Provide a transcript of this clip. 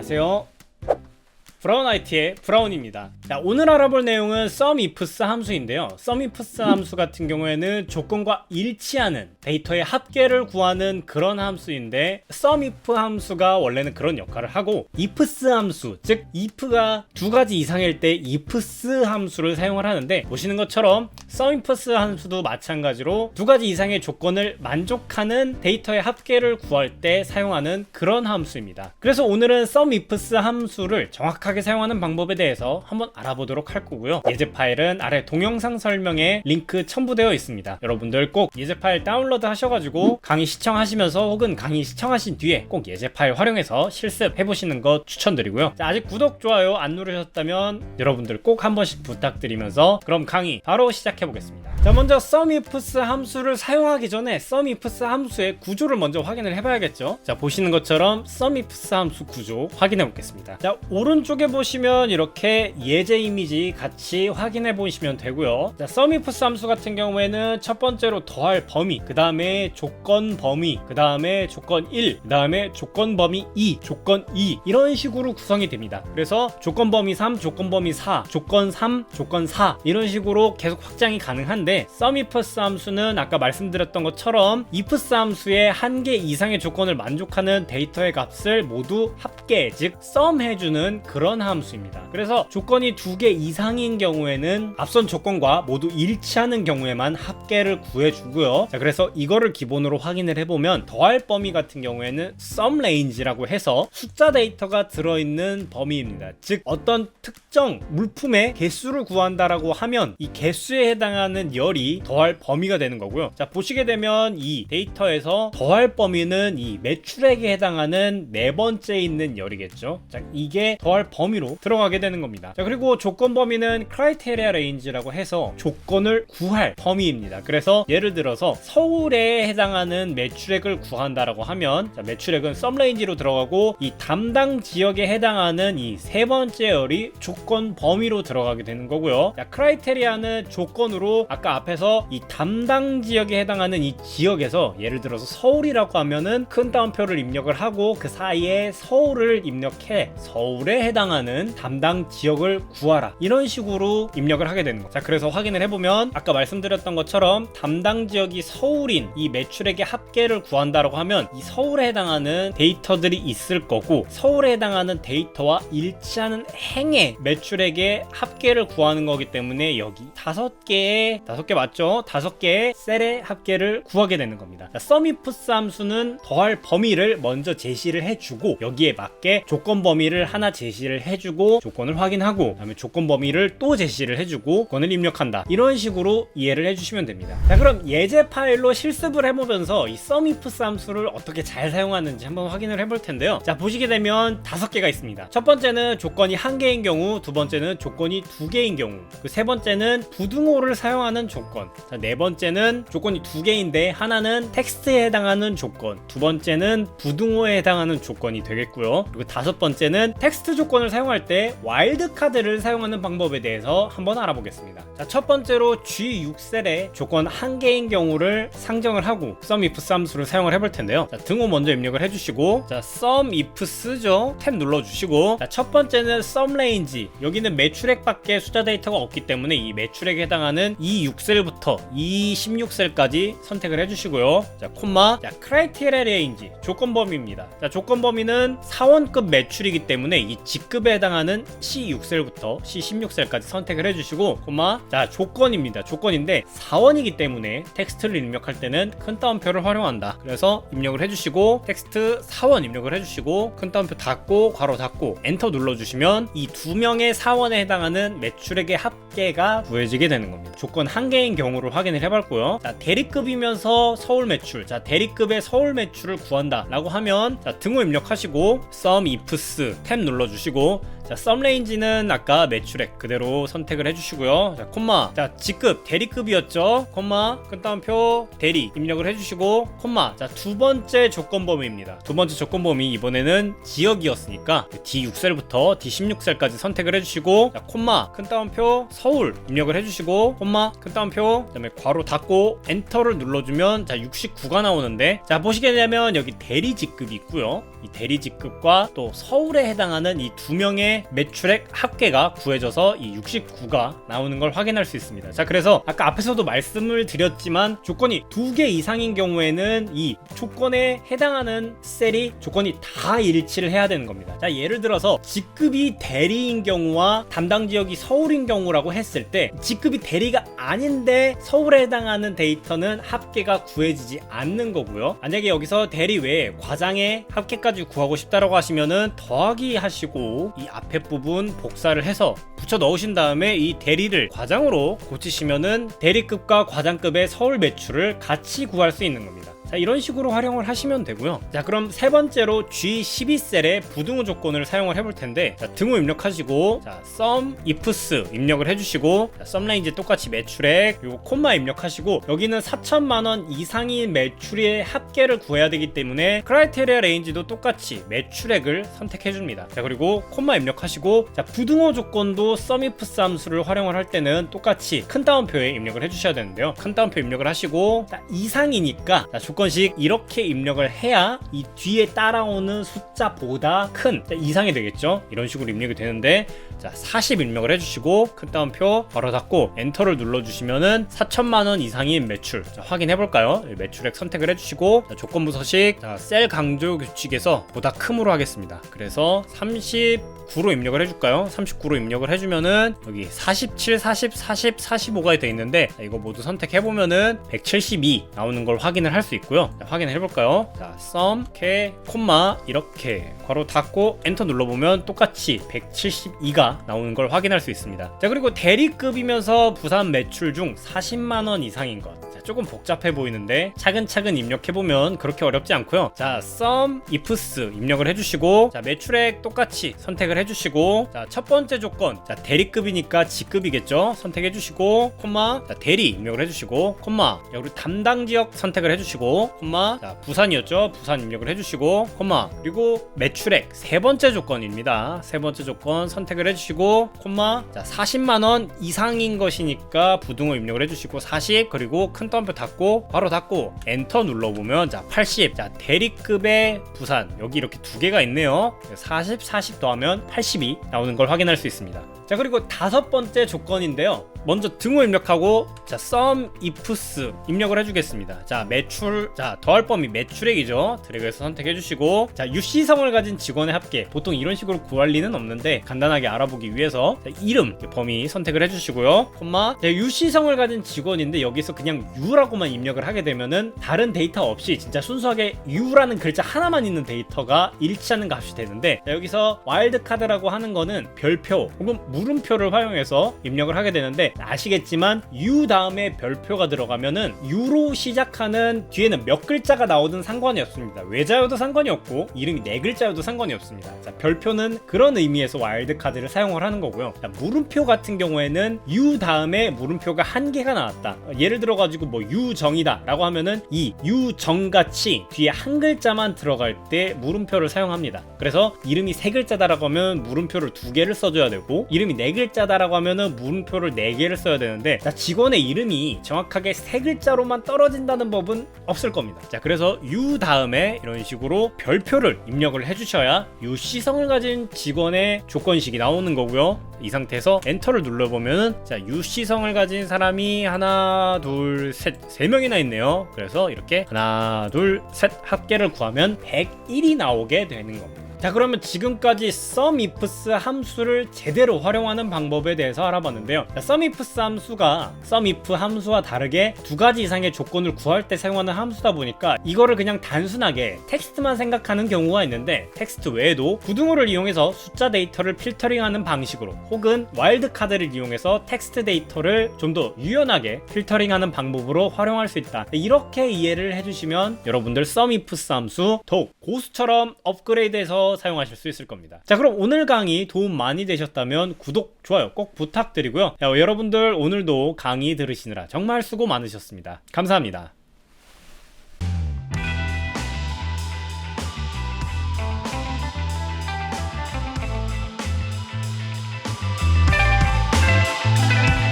안녕하세요. 브라운 IT의 브라운입니다. 자, 오늘 알아볼 내용은 SUMIFS 함수인데요. SUMIFS 함수 같은 경우에는 조건과 일치하는 데이터의 합계를 구하는 그런 함수인데, SUMIF 함수가 원래는 그런 역할을 하고, IFS 함수, 즉 if가 두 가지 이상일 때 IFS 함수를 사용을 하는데, 보시는 것처럼 SUMIFS 함수도 마찬가지로 두 가지 이상의 조건을 만족하는 데이터의 합계를 구할 때 사용하는 그런 함수입니다. 그래서 오늘은 SUMIFS 함수를 정확하게 사용하는 방법에 대해서 한번 알아보도록 할 거고요. 예제 파일은 아래 동영상 설명에 링크 첨부되어 있습니다. 여러분들 꼭 예제 파일 다운로드 하셔가지고 강의 시청하시면서 혹은 강의 시청하신 뒤에 꼭 예제 파일 활용해서 실습해 보시는 것 추천드리고요. 자, 아직 구독, 좋아요 안 누르셨다면 여러분들 꼭 한 번씩 부탁드리면서 그럼 강의 바로 시작해 보겠습니다. 자, 먼저 SUMIFS 함수를 사용하기 전에 SUMIFS 함수의 구조를 먼저 확인을 해봐야겠죠. 자, 보시는 것처럼 SUMIFS 함수 구조 확인해 보겠습니다. 자, 오른쪽에 보시면 이렇게 예제 이미지 같이 확인해 보시면 되고요. 자, SUMIFS 함수 같은 경우에는 첫 번째로 더할 범위, 그 다음에 조건 범위, 그 다음에 조건 1, 그 다음에 조건 범위 2, 조건 2 이런 식으로 구성이 됩니다. 그래서 조건 범위 3, 조건 범위 4, 조건 3, 조건 4 이런 식으로 계속 확장이 가능한데, SUMIFS 함수는 아까 말씀드렸던 것처럼 IFS 함수의 한 개 이상의 조건을 만족하는 데이터의 값을 모두 합계, 즉 SUM 해주는 그런 함수입니다. 그래서 조건이 두 개 이상인 경우에는 앞선 조건과 모두 일치하는 경우에만 합계를 구해주고요. 자, 그래서 이거를 기본으로 확인을 해보면 더할 범위 같은 경우에는 SUM range라고 해서 숫자 데이터가 들어있는 범위입니다. 즉 어떤 특정 물품의 개수를 구한다라고 하면 이 개수에 해당하는 열이 더할 범위가 되는 거고요. 자, 보시게 되면 이 데이터에서 더할 범위는 이 매출액에 해당하는 네 번째 있는 열이겠죠. 자, 이게 더할 범위로 들어가게 되는 겁니다. 자, 그리고 조건 범위는 criteria range라고 해서 조건을 구할 범위입니다. 그래서 예를 들어서 서울에 해당하는 매출액을 구한다라고 하면, 자, 매출액은 SUM range로 들어가고 이 담당 지역에 해당하는 이 세 번째 열이 조건 범위로 들어가게 되는 거고요. 자, criteria는 조건으로 아까 앞에서 이 담당 지역에 해당하는 이 지역에서 예를 들어서 서울이라고 하면은 큰 따옴표를 입력을 하고 그 사이에 서울을 입력해 서울에 해당하는 담당 지역을 구하라, 이런 식으로 입력을 하게 되는 거죠. 자, 그래서 확인을 해보면 아까 말씀드렸던 것처럼 담당 지역이 서울인 이 매출액의 합계를 구한다라고 하면 이 서울에 해당하는 데이터들이 있을 거고, 서울에 해당하는 데이터와 일치하는 행의 매출액의 합계를 구하는 거기 때문에 여기 다섯 개 맞죠? 5개의 셀의 합계를 구하게 되는 겁니다. 자, SUMIFS 함수는 더할 범위를 먼저 제시를 해주고 여기에 맞게 조건 범위를 하나 제시를 해주고 조건을 확인하고, 그다음에 조건 범위를 또 제시를 해주고 조건을 입력한다, 이런 식으로 이해를 해주시면 됩니다. 자, 그럼 예제 파일로 실습을 해보면서 이 SUMIFS 함수를 어떻게 잘 사용하는지 한번 확인을 해볼 텐데요. 자, 보시게 되면 5개가 있습니다. 첫 번째는 조건이 1개인 경우, 두 번째는 조건이 2개인 경우, 그 세 번째는 부등호를 사용하는 조건, 자, 네 번째는 조건이 2개인데 하나는 텍스트에 해당하는 조건, 두 번째는 부등호에 해당하는 조건이 되겠고요. 그리고 다섯 번째는 텍스트 조건을 사용할 때 와일드카드를 사용하는 방법에 대해서 한번 알아보겠습니다. 자, 첫 번째로 G6셀에 조건 1개인 경우를 상정을 하고 SUMIFS 함수를 사용을 해볼 텐데요. 자, 등호 먼저 입력을 해주시고, 자, SUMIFS죠, 탭 눌러주시고, 자, 첫 번째는 SUM range, 여기는 매출액밖에 숫자 데이터가 없기 때문에 이 매출액에 해당하는 이 6셀부터 이 16셀까지 선택을 해주시고요. 자, 콤마, 자, criteria range, 조건 범위입니다. 자, 조건 범위는 사원급 매출이기 때문에 이 직급에 해당하는 C6셀부터 C16셀까지 선택을 해주시고, 콤마, 자, 조건입니다. 조건인데 사원이기 때문에 텍스트를 입력할 때는 큰 따옴표를 활용한다. 그래서 입력을 해주시고 텍스트 사원 입력을 해주시고 큰 따옴표 닫고 괄호 닫고 엔터 눌러주시면 이 두 명의 사원에 해당하는 매출액의 합계가 구해지게 되는 겁니다. 조건 1개인 경우를 확인을 해봤고요. 자, 대리급이면서 서울 매출, 자, 대리급의 서울 매출을 구한다 라고 하면, 자, 등호 입력하시고 SUMIFS 탭 눌러주시고, 자, 썸레인지는 아까 매출액 그대로 선택을 해주시고요. 자, 콤마. 자, 직급 대리급이었죠. 콤마. 그 다음표 대리 입력을 해주시고 콤마. 자, 두 번째 조건 범위입니다. 두 번째 조건 범위 이번에는 지역이었으니까 D6셀부터 D16셀까지 선택을 해주시고 자, 콤마. 큰 따옴표 서울 입력을 해주시고 콤마. 큰 따옴표 그 다음에 괄호 닫고 엔터를 눌러주면 자 69가 나오는데 자 보시게 되면 여기 대리 직급이 있고요. 이 대리 직급과 또 서울에 해당하는 이 두 명의 매출액 합계가 구해져서 이 69가 나오는 걸 확인할 수 있습니다. 자, 그래서 아까 앞에서도 말씀을 드렸지만 조건이 2개 이상인 경우에는 이 조건에 해당하는 셀이 조건이 다 일치를 해야 되는 겁니다. 자, 예를 들어서 직급이 대리인 경우와 담당 지역이 서울인 경우라고 했을 때 직급이 대리가 아닌데 서울에 해당하는 데이터는 합계가 구해지지 않는 거고요. 만약에 여기서 대리 외에 과장의 합계까지 구하고 싶다라고 하시면은 더하기 하시고 이 앞에 부분 복사를 해서 붙여 넣으신 다음에 이 대리를 과장으로 고치시면은 대리급과 과장급의 서울 매출을 같이 구할 수 있는 겁니다. 자, 이런 식으로 활용을 하시면 되고요. 자, 그럼 세 번째로 G12셀의 부등호 조건을 사용을 해볼 텐데 자, 등호 입력하시고 자, sum ifs 입력을 해주시고 자, 썸레인지 똑같이 매출액 그리고 콤마 입력하시고 여기는 4천만 원 이상인 매출의 합계를 구해야 되기 때문에 크라이테리아 레인지도 똑같이 매출액을 선택해 줍니다. 자, 그리고 콤마 입력하시고 자, 부등호 조건도 sum ifs 함수를 활용을 할 때는 똑같이 큰 따옴표에 입력을 해주셔야 되는데요. 큰 따옴표 입력을 하시고 자, 이상이니까 자, 조건식 이렇게 입력을 해야 이 뒤에 따라오는 숫자보다 큰 이상이 되겠죠. 이런 식으로 입력이 되는데 자, 40 입력을 해주시고 큰 따옴표 바로 닫고 엔터를 눌러주시면은 4천만 원 이상인 매출 자, 확인해 볼까요? 매출액 선택을 해주시고 자, 조건부 서식 자, 셀 강조 규칙에서 보다 큼으로 하겠습니다. 그래서 39로 입력을 해줄까요? 39로 입력을 해주면은 여기 47, 40, 40, 45가 되어 있는데 자, 이거 모두 선택해보면은 172 나오는 걸 확인을 할 수 있고요. 자, 확인을 해볼까요? 자, sum, K, 콤마 이렇게 괄호 닫고 엔터 눌러보면 똑같이 172가 나오는 걸 확인할 수 있습니다. 자, 그리고 대리급이면서 부산 매출 중 40만 원 이상인 것 조금 복잡해 보이는데 차근차근 입력해보면 그렇게 어렵지 않고요. 자, sum ifs 입력을 해주시고 자, 매출액 똑같이 선택을 해주시고 자, 첫 번째 조건 자, 대리급이니까 직급이겠죠. 선택해주시고 콤마 자, 대리 입력을 해주시고 콤마 자, 그리고 담당 지역 선택을 해주시고 콤마 자, 부산이었죠. 부산 입력을 해주시고 콤마 그리고 매출액 세 번째 조건입니다. 세 번째 조건 선택을 해주시고 콤마 자, 40만 원 이상인 것이니까 부등호 입력을 해주시고 40 그리고 큰 따옴표 닫고 바로 닫고 엔터 눌러보면 자 80 자 대리급의 부산 여기 이렇게 두 개가 있네요. 40 40 더하면 80이 나오는 걸 확인할 수 있습니다. 자, 그리고 다섯 번째 조건인데요. 먼저 등호 입력하고 자 sum ifs 입력을 해주겠습니다. 자, 매출 자 더할 범위 매출액이죠. 드래그해서 선택해 주시고 자, UC성을 가진 직원의 합계 보통 이런 식으로 구할 리는 없는데 간단하게 알아보기 위해서 자, 이름 범위 선택을 해주시고요. 콤마 자, UC성을 가진 직원인데 여기서 그냥 U라고만 입력을 하게 되면은 다른 데이터 없이 진짜 순수하게 U라는 글자 하나만 있는 데이터가 일치하는 값이 되는데 자, 여기서 와일드카드라고 하는 거는 별표 혹은 물음표를 활용해서 입력을 하게 되는데 아시겠지만 U 다음에 별표가 들어가면은 U로 시작하는 뒤에는 몇 글자가 나오든 상관이 없습니다. 외자여도 상관이 없고 이름이 네 글자여도 상관이 없습니다. 자, 별표는 그런 의미에서 와일드카드를 사용을 하는 거고요. 자, 물음표 같은 경우에는 U 다음에 물음표가 한 개가 나왔다. 예를 들어 가지고 뭐 유정이다 라고 하면은 이 유정같이 뒤에 한 글자만 들어갈 때 물음표를 사용합니다. 그래서 이름이 세 글자다라고 하면 물음표를 두 개를 써줘야 되고 이름이 네 글자다라고 하면은 물음표를 네 개를 써야 되는데 자, 직원의 이름이 정확하게 세 글자로만 떨어진다는 법은 없을 겁니다. 자, 그래서 U 다음에 이런 식으로 별표를 입력을 해주셔야 UC성을 가진 직원의 조건식이 나오는 거고요. 이 상태에서 엔터를 눌러보면은 자, UC성을 가진 사람이 하나 둘 셋 세 명이나 있네요. 그래서 이렇게 하나 둘 셋 합계를 구하면 101이 나오게 되는 겁니다. 자, 그러면 지금까지 sum ifs 함수를 제대로 활용하는 방법에 대해서 알아봤는데요. 자, sum ifs 함수가 sum if 함수와 다르게 두 가지 이상의 조건을 구할 때 사용하는 함수다 보니까 이거를 그냥 단순하게 텍스트만 생각하는 경우가 있는데 텍스트 외에도 부등호를 이용해서 숫자 데이터를 필터링하는 방식으로 혹은 와일드카드를 이용해서 텍스트 데이터를 좀 더 유연하게 필터링하는 방법으로 활용할 수 있다. 이렇게 이해를 해주시면 여러분들 sum ifs 함수 더욱 고수처럼 업그레이드해서 해서 사용하실 수 있을 겁니다. 자, 그럼 오늘 강의 도움 많이 되셨다면 구독, 좋아요 꼭 부탁드리고요. 여러분들 오늘도 강의 들으시느라 정말 수고 많으셨습니다. 감사합니다.